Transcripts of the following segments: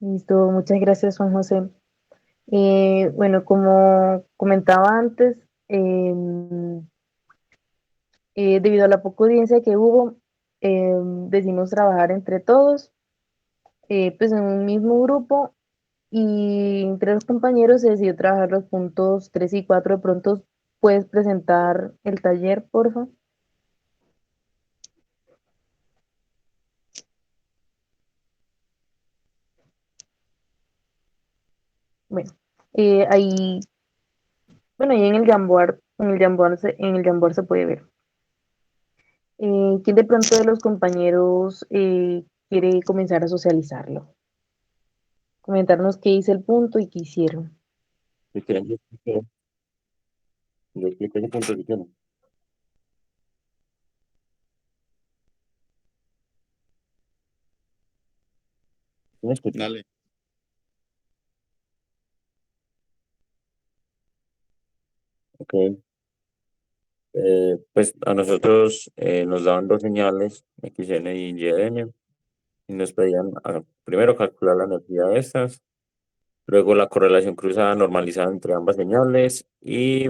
Listo, muchas gracias, Juan José. Bueno, como comentaba antes, debido a la poca audiencia que hubo, decidimos trabajar entre todos, pues en un mismo grupo y entre los compañeros se decidió trabajar los puntos 3 y 4. De pronto, ¿puedes presentar el taller, porfa? Bueno, ahí, bueno, ahí en el Jamboard se puede ver. ¿Quién de pronto de los compañeros quiere comenzar a socializarlo? Comentarnos qué hice el punto y qué hicieron. Si quieren, yo explico ese punto si quieren. ¿Sí me escuchan? Dale. Ok. Pues a nosotros nos daban dos señales, XN y YN, y nos pedían primero calcular la energía de estas, luego la correlación cruzada normalizada entre ambas señales y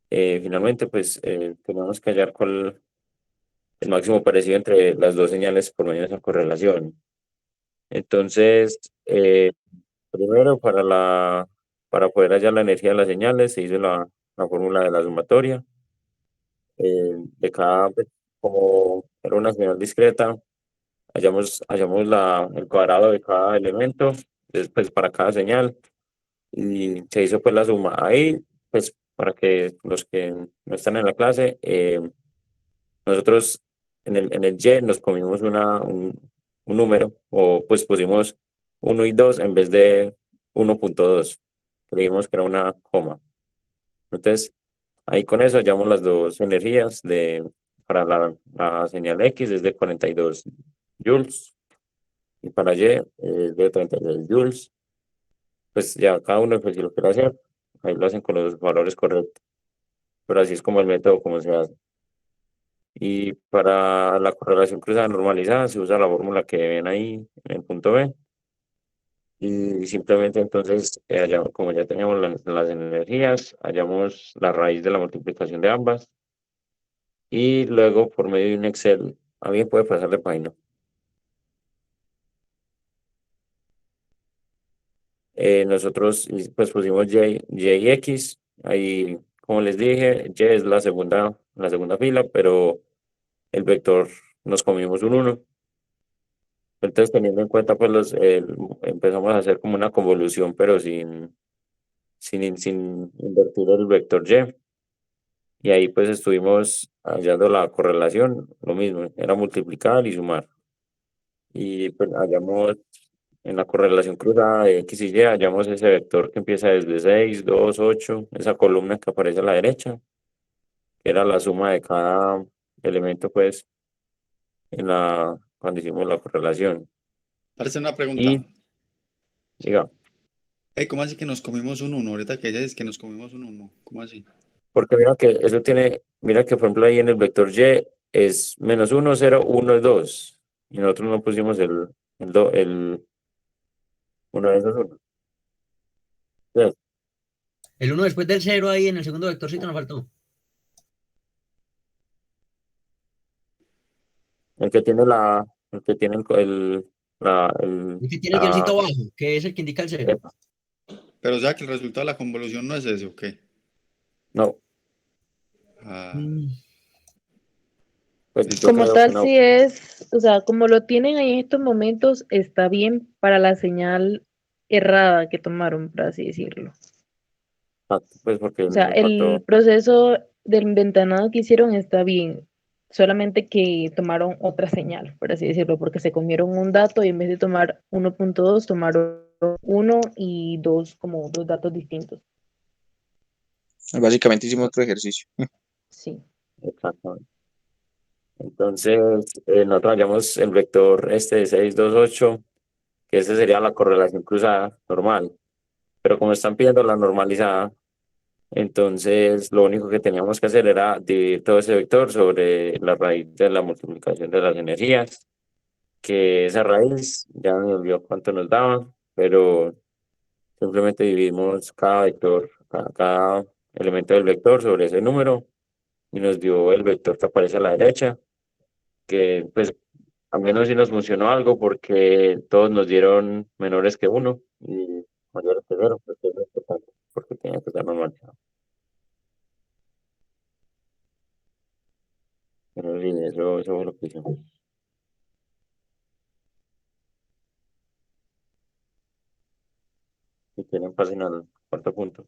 finalmente pues teníamos que hallar cuál el máximo parecido entre las dos señales por medio de esa correlación. Entonces, primero para poder hallar la energía de las señales se hizo la fórmula de la sumatoria. De cada, pues, como era una señal discreta, hallamos el cuadrado de cada elemento, después para cada señal, y se hizo pues la suma. Ahí, pues para que los que no están en la clase, nosotros en el Y nos comimos un número, o pues pusimos uno y 2 en vez de 1.2. Creímos que era una coma. Entonces, ahí con eso hallamos las dos energías para la señal X es de 42 joules y para Y es de 36 joules. Pues ya cada uno, pues si lo quiere hacer, ahí lo hacen con los valores correctos. Pero así es como el método, como se hace. Y para la correlación cruzada normalizada se usa la fórmula que ven ahí en el punto B. Y simplemente entonces, como ya teníamos las energías, hallamos la raíz de la multiplicación de ambas. Y luego, por medio de un Excel, alguien puede pasar de página. Nosotros pues pusimos Y y X. Ahí, como les dije, Y es la segunda fila, pero el vector nos comimos un uno. Entonces, teniendo en cuenta, pues empezamos a hacer como una convolución, pero sin invertir el vector Y. Y ahí pues estuvimos hallando la correlación, lo mismo, era multiplicar y sumar. Y pues hallamos en la correlación cruzada de X y Y, hallamos ese vector que empieza desde 6 2 8 esa columna que aparece a la derecha, que era la suma de cada elemento, pues, cuando hicimos la correlación. Parece una pregunta. Y, diga, Hey, ¿cómo así que nos comimos un uno? Ahorita que ella dice que nos comimos un uno. ¿Cómo así? porque mira que por ejemplo ahí en el vector Y es -1 0 1 2 y nosotros no pusimos el uno de esos uno. Entonces, El uno después del cero ahí en el segundo vectorcito nos faltó. el que tiene el que tiene El que tiene el la, guioncito abajo, que es el que indica el cero. epa, Pero o sea que el resultado de la convolución no es ese, ¿o qué? no, Ah, Mm, pues yo Como creo que tal, no. si es, o sea, como lo tienen ahí en estos momentos, está bien para la señal errada que tomaron, por así decirlo. Pues porque O sea, nos el faltó. proceso del inventanado que hicieron está bien, solamente que tomaron otra señal, por así decirlo, porque se comieron un dato y en vez de tomar 1.2 tomaron uno y 2 como dos datos distintos. Básicamente hicimos otro ejercicio. Sí. Exactamente. Entonces, nosotros hallamos el vector este de 6 2 8 que ese sería la correlación cruzada normal. Pero como están pidiendo la normalizada, entonces lo único que teníamos que hacer era dividir todo ese vector sobre la raíz de la multiplicación de las energías. que esa raíz, ya me olvidó cuánto nos daba, pero simplemente dividimos cada vector, cada elemento del vector sobre ese número y nos dio el vector que aparece a la derecha, que pues al menos sí nos funcionó algo porque todos nos dieron menores que uno y mayores que cero, porque es lo importante, porque tenía que estar normalizado. Pero sí, eso fue lo que hicimos. Si quieren, pasen al cuarto punto.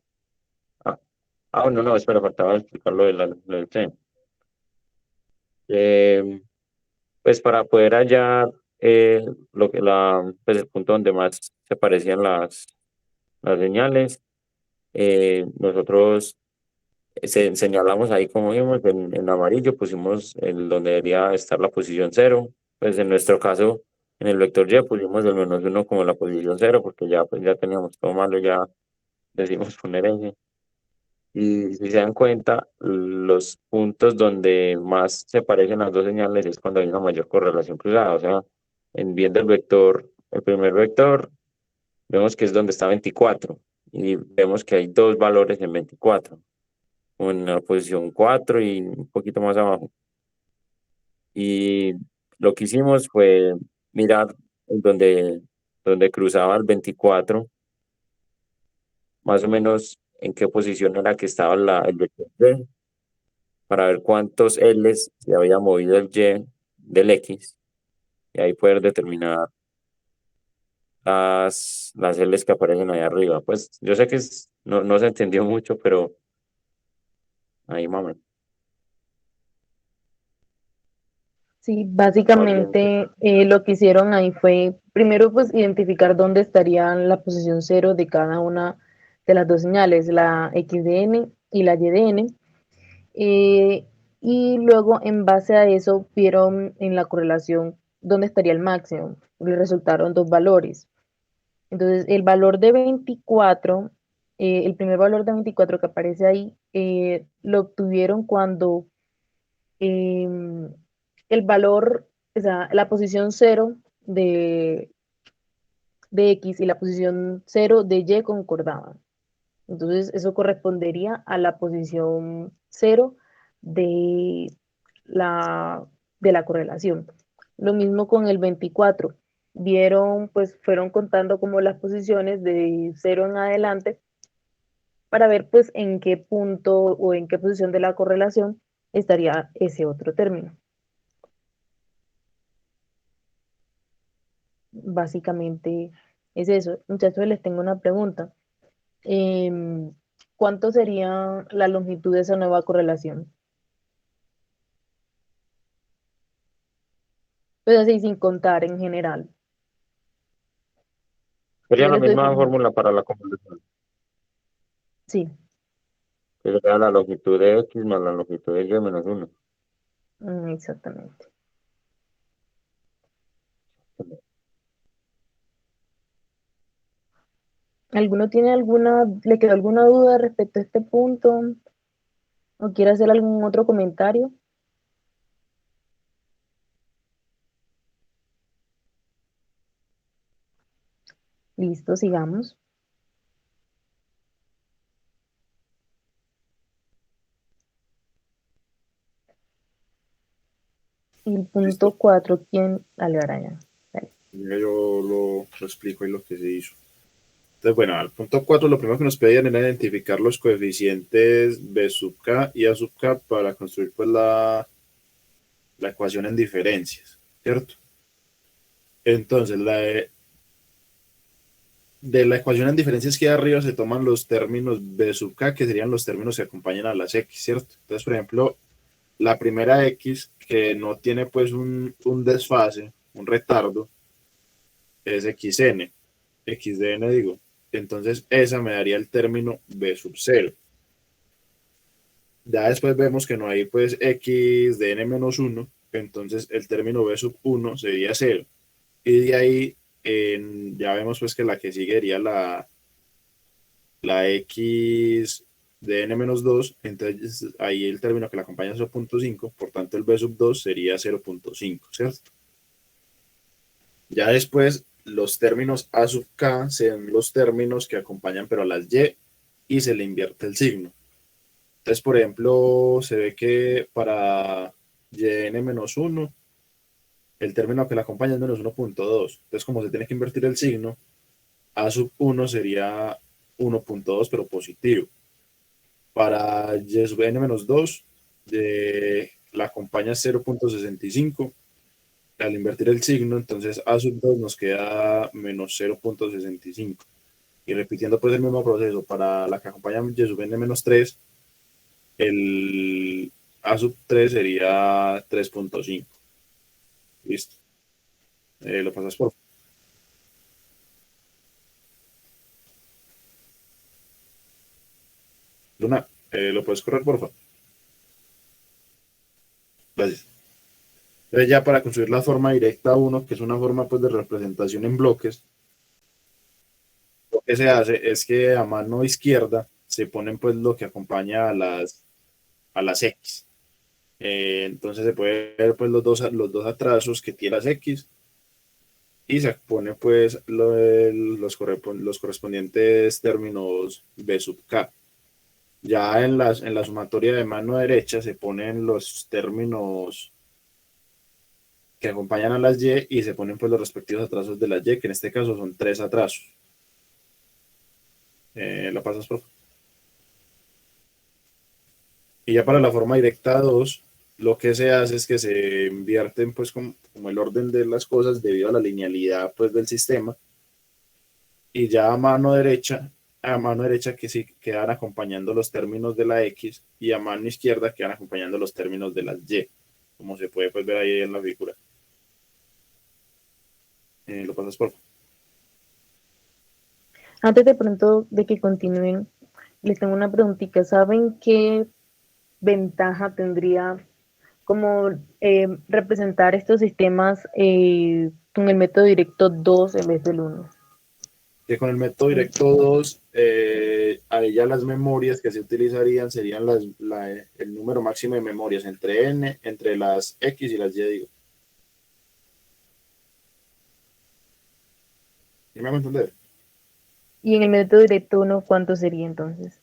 Ah, bueno, no, espera, faltaba explicar lo del tren. Eh, pues para poder hallar pues el punto donde más se parecían las señales, nosotros señalamos ahí como vimos en amarillo, pusimos el donde debería estar la posición cero. Pues en nuestro caso, en el vector Y pusimos el -1 como la posición cero, porque ya, pues, ya teníamos todo malo, ya decidimos poner ese. Y si se dan cuenta, los puntos donde más se parecen las dos señales es cuando hay una mayor correlación cruzada. O sea, viendo el vector, el primer vector, vemos que es donde está 24 y vemos que hay dos valores en 24, en la posición 4 y un poquito más abajo. Y lo que hicimos fue mirar donde cruzaba el 24, más o menos en qué posición era que estaba el vector Y, para ver cuántos L's se había movido el Y del X y ahí poder determinar las L's que aparecen ahí arriba. Pues yo sé que no se entendió mucho, pero ahí mami. Sí, Alguien, básicamente lo que hicieron ahí fue primero pues identificar dónde estaría la posición cero de cada una de las dos señales, la XDN y la YDN. eh, y luego en base a eso vieron en la correlación dónde estaría el máximo. Le resultaron dos valores. Entonces el valor de 24, el primer valor de 24 que aparece ahí, lo obtuvieron cuando em, el valor, o sea, la posición cero de X y la posición cero de Y concordaban. Entonces, eso correspondería a la posición cero de la, de la correlación. Lo mismo con el 24. Vieron, pues fueron contando como las posiciones de cero en adelante para ver pues en qué punto o en qué posición de la correlación estaría ese otro término. Básicamente es eso. Muchachos, les tengo una pregunta. Em, ¿Cuánto sería la longitud de esa nueva correlación? Pues así, sin contar en general. sería Yo la les doy misma como, fórmula para la convolución, sí, que sería la longitud de X más la longitud de Y menos 1. exactamente. ¿Alguno tiene le quedó alguna duda respecto a este punto? ¿O quiere hacer algún otro comentario? Listo, sigamos. Y el punto Listo. 4, ¿quién? Dale, Araña. Dale. Mira, yo lo explico y lo que se hizo. Entonces, bueno, al punto 4 lo primero que nos pedían era identificar los coeficientes B sub k y A sub k para construir pues la ecuación en diferencias, ¿cierto? Entonces, de la ecuación en diferencias que hay arriba se toman los términos B sub k, que serían los términos que acompañan a las X, ¿cierto? Entonces, por ejemplo, la primera X, que no tiene pues un desfase, un retardo, es XDN digo. Entonces, esa me daría el término B sub 0. Ya después vemos que no hay pues X de n-1, entonces el término B sub 1 sería 0. Y de ahí ya vemos pues que la que sigue sería la X de n-2, entonces ahí el término que la acompaña es 0.5, por tanto el B sub 2 sería 0.5, ¿cierto? Ya después, los términos A sub K son los términos que acompañan pero a las y se le invierte el signo. Entonces, por ejemplo, se ve que para yn-1, el término que le acompaña es -1.2. Entonces, como se tiene que invertir el signo, A sub 1 sería 1.2, pero positivo. Para y sub n-2, la acompaña 0.65. Al invertir el signo, entonces A sub 2 nos queda menos 0.65. Y repitiendo pues el mismo proceso para la que acompaña y sub n-3, el A sub 3 sería 3.5. Listo. Lo pasas por Luna. Lo puedes correr, por favor. Gracias. Entonces ya para construir la forma directa 1, que es una forma pues de representación en bloques, lo que se hace es que a mano izquierda se ponen pues lo que acompaña a las X. Entonces se puede ver pues los dos atrasos que tiene las X y se pone pues los correspondientes términos B sub K. Ya en la sumatoria de mano derecha se ponen los términos que acompañan a las y se ponen pues los respectivos atrasos de las que en este caso son 3 atrasos. ¿La pasas, por favor? Y ya para la forma directa 2, lo que se hace es que se invierten pues como el orden de las cosas debido a la linealidad pues del sistema, y ya a mano derecha que sí quedan acompañando los términos de la X, y a mano izquierda quedan acompañando los términos de las Y, como se puede pues ver ahí en la figura. ¿Lo pasas, por favor? Antes de pronto de que continúen, les tengo una preguntita. ¿Saben qué ventaja tendría como representar estos sistemas con el método directo 2 en vez del 1? Que con el método directo 2, ahí ya las memorias que se utilizarían serían el número máximo de memorias entre las X y las Y, digo. ¿Sí me hago entender? Y en el método directo 1, ¿cuánto sería entonces?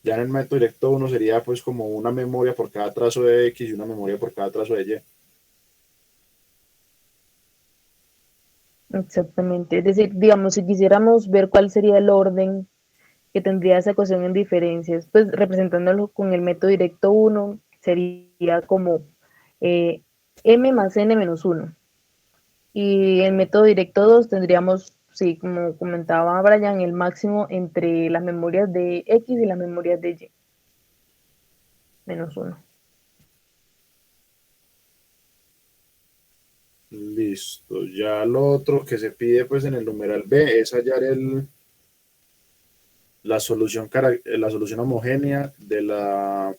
Ya en el método directo 1 sería pues como una memoria por cada trazo de X y una memoria por cada trazo de Y. Exactamente. Es decir, digamos, si quisiéramos ver cuál sería el orden que tendría esa ecuación en diferencias, pues representándolo con el método directo 1, sería como eh, m más n menos 1. Y el método directo 2 tendríamos, sí, como comentaba Brian, el máximo entre las memorias de X y las memorias de Y, menos 1. Listo. Ya lo otro que se pide pues en el numeral B es hallar la solución homogénea de la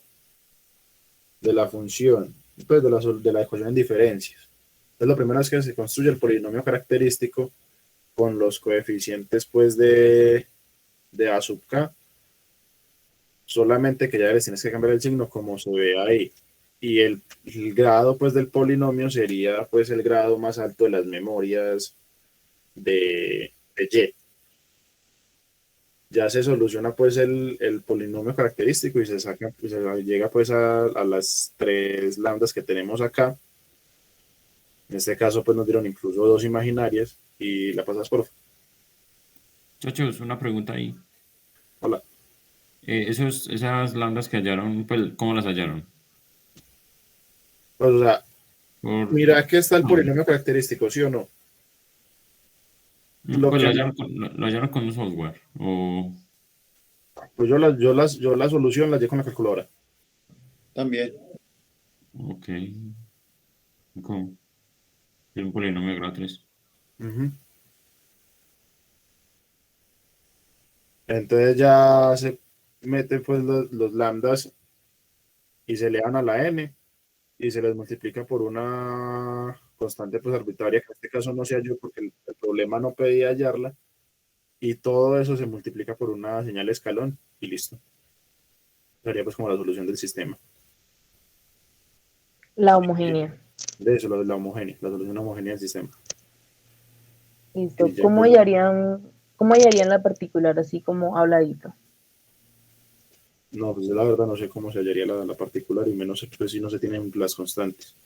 función, pues de la ecuación en diferencias. Entonces, lo primero es que se construye el polinomio característico con los coeficientes pues de A sub K, solamente que ya les tienes que cambiar el signo como se ve ahí. Y el grado pues del polinomio sería pues el grado más alto de las memorias de Y. Ya se soluciona pues el polinomio característico y se saca, pues, se llega pues a las 3 lambdas que tenemos acá. En este caso pues nos dieron incluso 2 imaginarias, y la pasas, por favor. Muchachos, una pregunta ahí. Hola. Esas lambdas que hallaron, pues, ¿cómo las hallaron? Pues, o sea, Por, mira que está el no, polinomio característico, ¿sí o no? Lo pues que lo hallaron con un software. O, pues yo la solución la llevo con la calculadora. También. ok. ¿Cómo? Es un polinomio de grado 3. Ujú. Entonces ya se mete pues los lambdas y se le dan a la n y se les multiplica por una constante pues arbitraria, que en este caso no sea yo porque el problema no pedía hallarla, y todo eso se multiplica por una señal escalón y listo. Sería pues como la solución del sistema. La homogénea. De eso, la solución homogénea del sistema. Listo. ya pues, ¿Cómo hallarían la particular así como habladito? no, pues yo la verdad no sé cómo se hallaría la particular y menos pues, si no se tienen las constantes.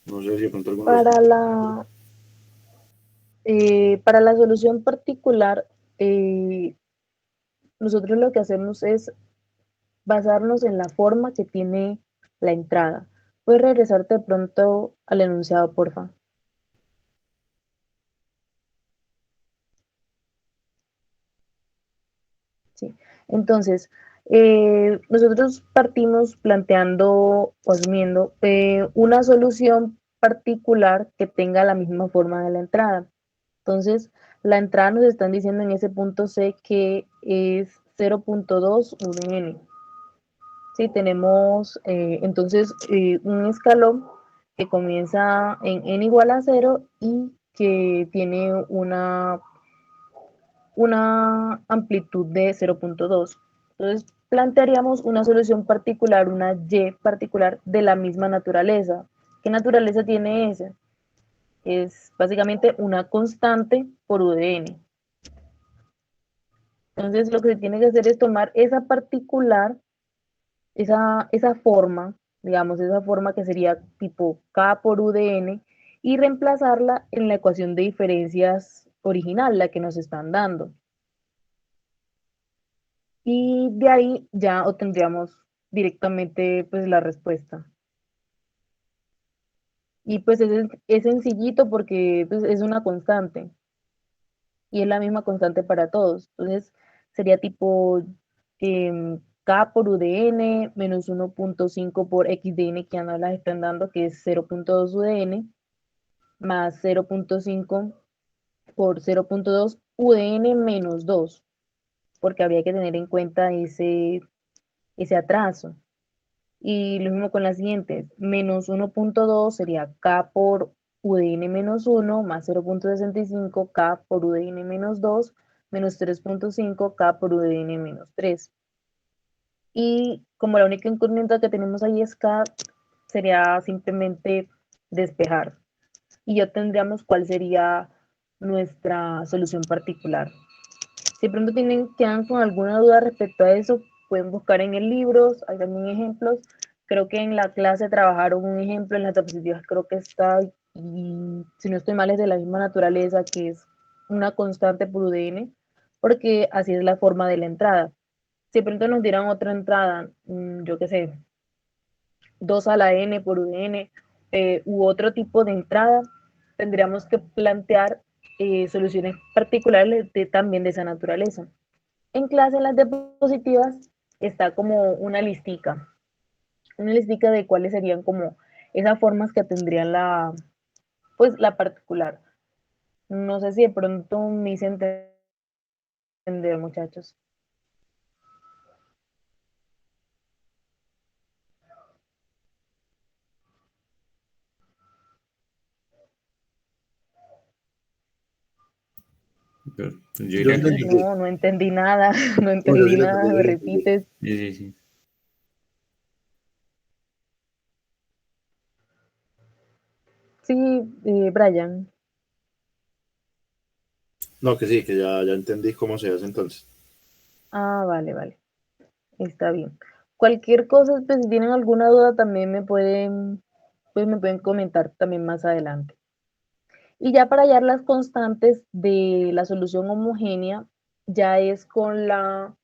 No sé si de pronto alguno de los Para compañeros. para la solución particular, nosotros lo que hacemos es basarnos en la forma que tiene la entrada. ¿Puedes regresarte de pronto al enunciado, porfa? Sí. Entonces, nosotros partimos planteando o asumiendo una solución particular que tenga la misma forma de la entrada. Entonces, la entrada nos están diciendo en ese punto C que es 0.2 UDN. Sí, tenemos entonces un escalón que comienza en n igual a 0 y que tiene una amplitud de 0.2. Entonces, plantearíamos una solución particular, una y particular de la misma naturaleza. ¿Qué naturaleza tiene esa? Es básicamente una constante por UDN. Entonces, lo que se tiene que hacer es tomar esa particular, esa forma, digamos, esa forma que sería tipo K por UDN, y reemplazarla en la ecuación de diferencias original, la que nos están dando. Y de ahí ya obtendríamos directamente pues la respuesta. Y pues es sencillito porque pues, es una constante y es la misma constante para todos. Entonces sería tipo K por UDN menos 1.5 por XDN que ya no las están dando, que es 0.2 UDN, más 0.5 por 0.2 UDN menos 2, porque habría que tener en cuenta ese atraso. Y lo mismo con las siguientes, menos 1.2 sería K por UDN menos 1 más 0.65 K por UDN menos 2 menos 3.5 K por UDN menos 3. Y como la única incógnita que tenemos ahí es K, sería simplemente despejar. Y ya tendríamos cuál sería nuestra solución particular. Si pronto quedan con alguna duda respecto a eso, pueden buscar en el libro, hay también ejemplos. Creo que en la clase trabajaron un ejemplo en las diapositivas, creo que está, y si no estoy mal, es de la misma naturaleza, que es una constante por UDN, porque así es la forma de la entrada. Si pronto nos dieran otra entrada, yo qué sé, 2 a la n por UDN, u otro tipo de entrada, tendríamos que plantear soluciones particulares también de esa naturaleza. En clase, en las diapositivas, está como una listica de cuáles serían como esas formas que tendrían pues, la particular. No sé si de pronto me hice entender, muchachos. Yo Yo diría que entendí sí. que, No, no entendí nada, no no, yo entendí sí lo entendí, nada, yo me sí lo entendí. repites. Sí, sí, sí. Sí, Brian. No, que sí, que ya entendí cómo se hace entonces. Ah, vale, vale, está bien. Cualquier cosa, pues si tienen alguna duda también pues me pueden comentar también más adelante. Y ya para hallar las constantes de la solución homogénea, ya es con ya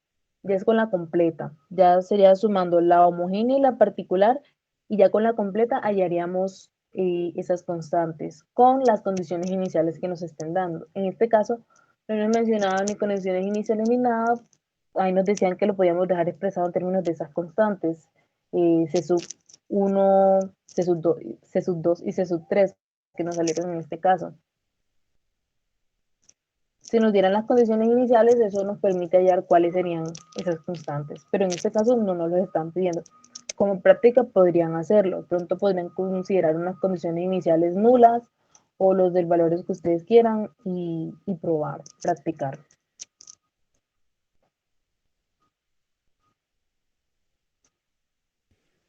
es con la completa. Ya sería sumando la homogénea y la particular, y ya con la completa hallaríamos esas constantes con las condiciones iniciales que nos estén dando. En este caso, no nos mencionaban ni condiciones iniciales ni nada. Ahí nos decían que lo podíamos dejar expresado en términos de esas constantes. C sub 1, C sub 2, C sub 2 y C sub 3 que nos salieron en este caso. Si nos dieran las condiciones iniciales, eso nos permite hallar cuáles serían esas constantes, pero en este caso no nos lo están pidiendo. Como práctica podrían hacerlo, pronto podrían considerar unas condiciones iniciales nulas o los del valores que ustedes quieran y probar, practicar.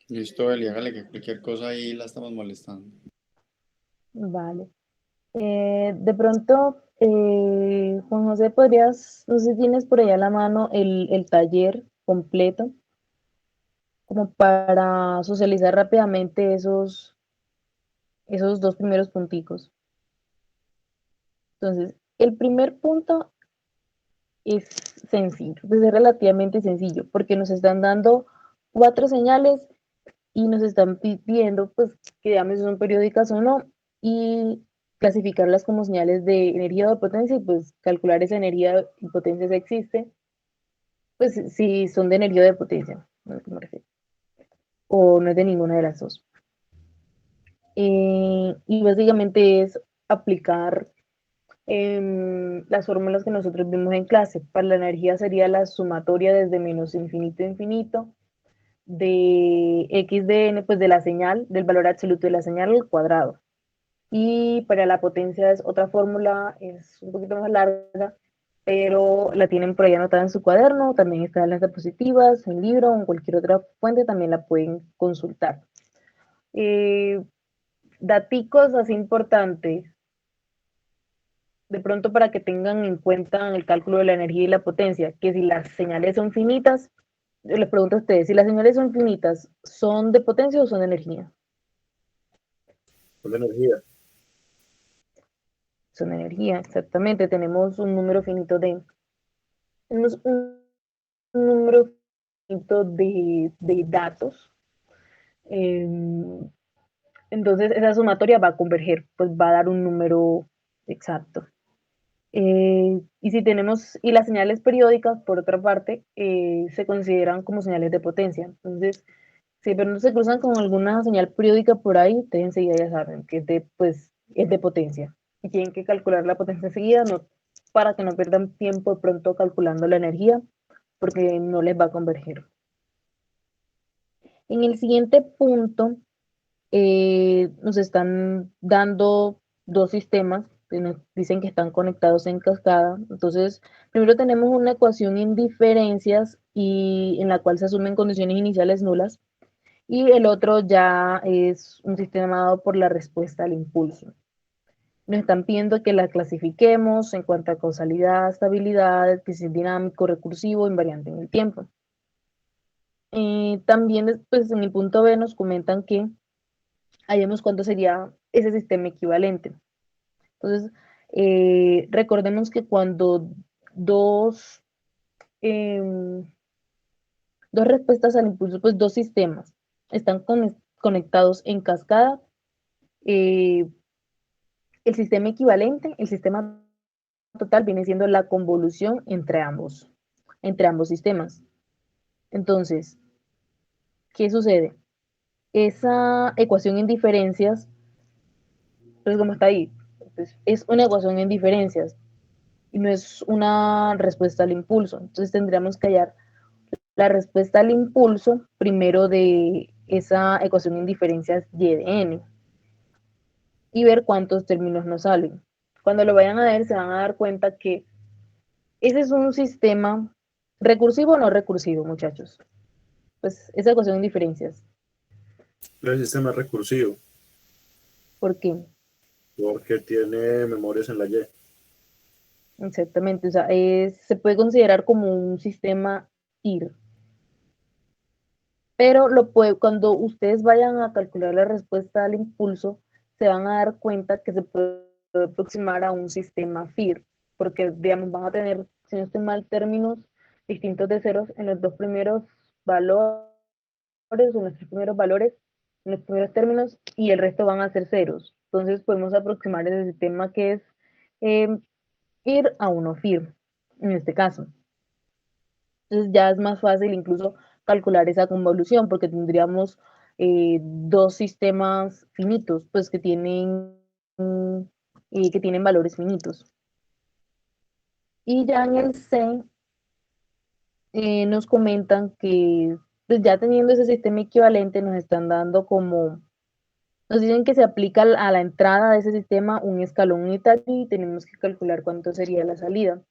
Listo, Eli, hágale que cualquier cosa ahí la estamos molestando. Vale. De pronto, Juan José, podrías, no sé si tienes por allá a la mano el taller completo, como para socializar rápidamente esos dos primeros punticos. Entonces, el primer punto es sencillo, pues es relativamente sencillo, porque nos están dando 4 señales y nos están pidiendo pues que digamos si son periódicas o no y clasificarlas como señales de energía o de potencia y pues calcular esa energía y potencia si existe, pues si son de energía o de potencia, no sé qué me refiero, o no es de ninguna de las dos. Y básicamente es aplicar las fórmulas que nosotros vimos en clase. Para la energía sería la sumatoria desde menos infinito a infinito de x de n, pues de la señal, del valor absoluto de la señal al cuadrado. Y para la potencia es otra fórmula, es un poquito más larga, pero la tienen por ahí anotada en su cuaderno, también está en las diapositivas, en libro o en cualquier otra fuente, también la pueden consultar. Daticos así importantes, de pronto para que tengan en cuenta en el cálculo de la energía y la potencia, que si las señales son finitas, yo les pregunto a ustedes, si las señales son finitas, ¿son de potencia o son de energía? Con la energía. Son de energía, exactamente. Tenemos un número finito tenemos un número finito de datos. Eh, entonces esa sumatoria va a converger, pues va a dar un número exacto. Y si tenemos, y las señales periódicas, por otra parte, se consideran como señales de potencia. Entonces, si pero no se cruzan con alguna señal periódica por ahí, ustedes enseguida ya saben que pues, es de potencia. Y tienen que calcular la potencia enseguida, no, para que no pierdan tiempo de pronto calculando la energía, porque no les va a converger. En el siguiente punto, nos están dando dos sistemas que nos dicen que están conectados en cascada. Entonces, primero tenemos una ecuación en diferencias y en la cual se asumen condiciones iniciales nulas. Y el otro ya es un sistema dado por la respuesta al impulso. Nos están pidiendo que la clasifiquemos en cuanto a causalidad, estabilidad, que si es dinámico, recursivo, invariante en el tiempo. También pues, en el punto B nos comentan que hallemos cuánto sería ese sistema equivalente. Entonces, recordemos que cuando dos, eh, dos respuestas al impulso, pues dos sistemas están conectados en cascada, eh, el sistema equivalente, el sistema total viene siendo la convolución entre ambos sistemas. Entonces, ¿qué sucede? Esa ecuación en diferencias, pues como está ahí, pues, es una ecuación en diferencias y no es una respuesta al impulso. Entonces tendríamos que hallar la respuesta al impulso primero de esa ecuación en diferencias y de n y ver cuántos términos nos salen. Cuando lo vayan a ver, se van a dar cuenta que ese es un sistema recursivo o no recursivo, muchachos. Pues esa ecuación en diferencias. El sistema recursivo, ¿Por qué? porque tiene memorias en la Y. Exactamente. O sea, se puede considerar como un sistema IR. Pero cuando ustedes vayan a calcular la respuesta al impulso, se van a dar cuenta que se puede aproximar a un sistema FIR, porque, digamos, van a tener, si no estoy mal, términos distintos de ceros en los dos primeros valores, o en los tres primeros valores, en los primeros términos, y el resto van a ser ceros. Entonces, podemos aproximar ese sistema que es FIR a uno FIR, en este caso. Entonces ya es más fácil incluso calcular esa convolución porque tendríamos dos sistemas finitos, pues que tienen valores finitos. Y ya en el C nos comentan que pues ya teniendo ese sistema equivalente nos están dando nos dicen que se aplica a la entrada de ese sistema un escalón unitario y tenemos que calcular cuánto sería la salida.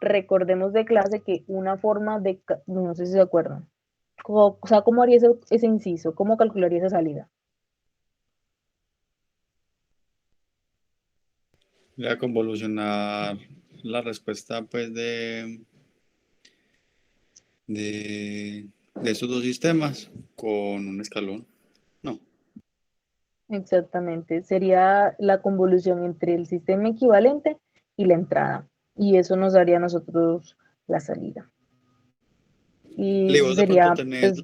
Recordemos de clase que una forma no sé si se acuerdan, o sea, ¿cómo haría ese inciso? ¿Cómo calcularía esa salida? Voy a convolucionar la respuesta pues de estos dos sistemas con un escalón. No, Exactamente. Sería la convolución entre el sistema equivalente y la entrada. Y eso nos daría a nosotros la salida. Y Li, eso vos de pronto sería, tenés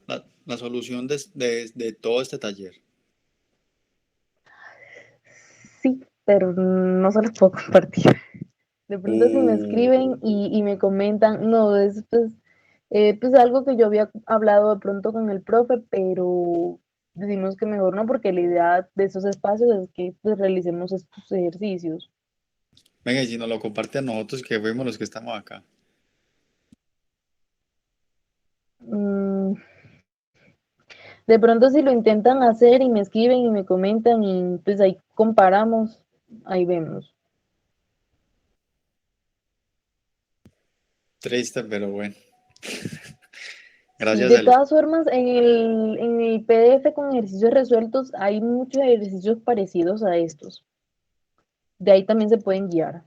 pues, la solución de todo este taller. sí, pero no se los puedo compartir. De pronto si me escriben y me comentan, no, es pues algo que yo había hablado de pronto con el profe, pero decimos que mejor no, porque la idea de esos espacios es que pues, realicemos estos ejercicios. Venga, y si nos lo comparte a nosotros que fuimos los que estamos acá. Mm, de pronto si lo intentan hacer y me escriben y me comentan y pues ahí comparamos, ahí vemos. Triste, pero bueno. Sí, Gracias, de Eli. todas formas, en el PDF con ejercicios resueltos hay muchos ejercicios parecidos a estos. De ahí también se pueden guiar.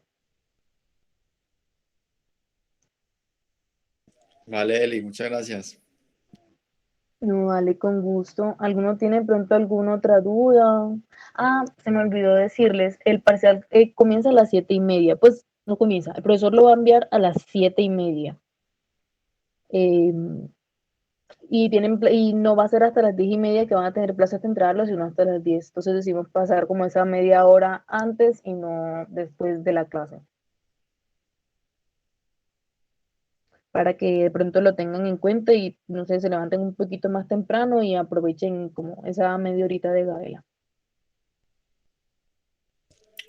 Vale, Eli, muchas gracias. No, vale, con gusto. ¿Alguno tiene de pronto alguna otra duda? Ah, se me olvidó decirles, el parcial comienza a las 7:30. Pues no comienza, el profesor lo va a enviar a las 7:30. Eh, y no va a ser hasta las 10:30 que van a tener plazas de entrada, sino hasta las 10. Entonces decimos pasar como esa media hora antes y no después de la clase, para que de pronto lo tengan en cuenta y no sé, se levanten un poquito más temprano y aprovechen como esa media horita de gala.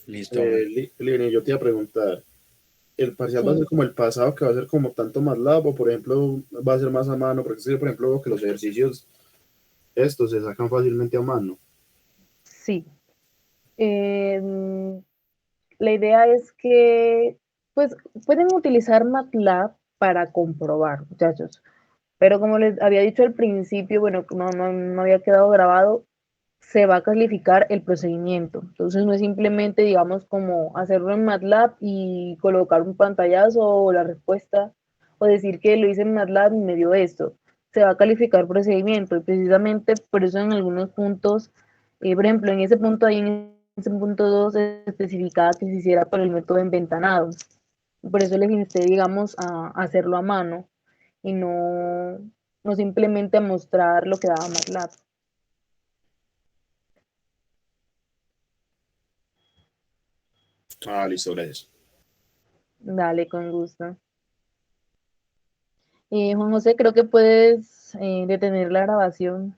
Listo, hombre. Lini, yo te iba a preguntar, ¿el parcial va a ser Sí, como el pasado, que va a ser como tanto más lab, o por ejemplo va a ser más a mano? Porque sí, por ejemplo, veo que los ejercicios estos se sacan fácilmente a mano. sí. Em, la idea es que, pues, pueden utilizar MATLAB para comprobar, muchachos. Pero como les había dicho al principio, bueno, no había quedado grabado, se va a calificar el procedimiento. Entonces no es simplemente, digamos, como hacerlo en MATLAB y colocar un pantallazo o la respuesta o decir que lo hice en MATLAB y me dio esto. Se va a calificar procedimiento y precisamente por eso en algunos puntos, por ejemplo, en ese punto ahí en ese punto 2 se especificaba que se hiciera por el método enventanado. Por eso les insté, digamos, a hacerlo a mano y no simplemente a mostrar lo que daba MATLAB. Ah, listo, gracias. Dale, con gusto. Juan José, creo que puedes detener la grabación.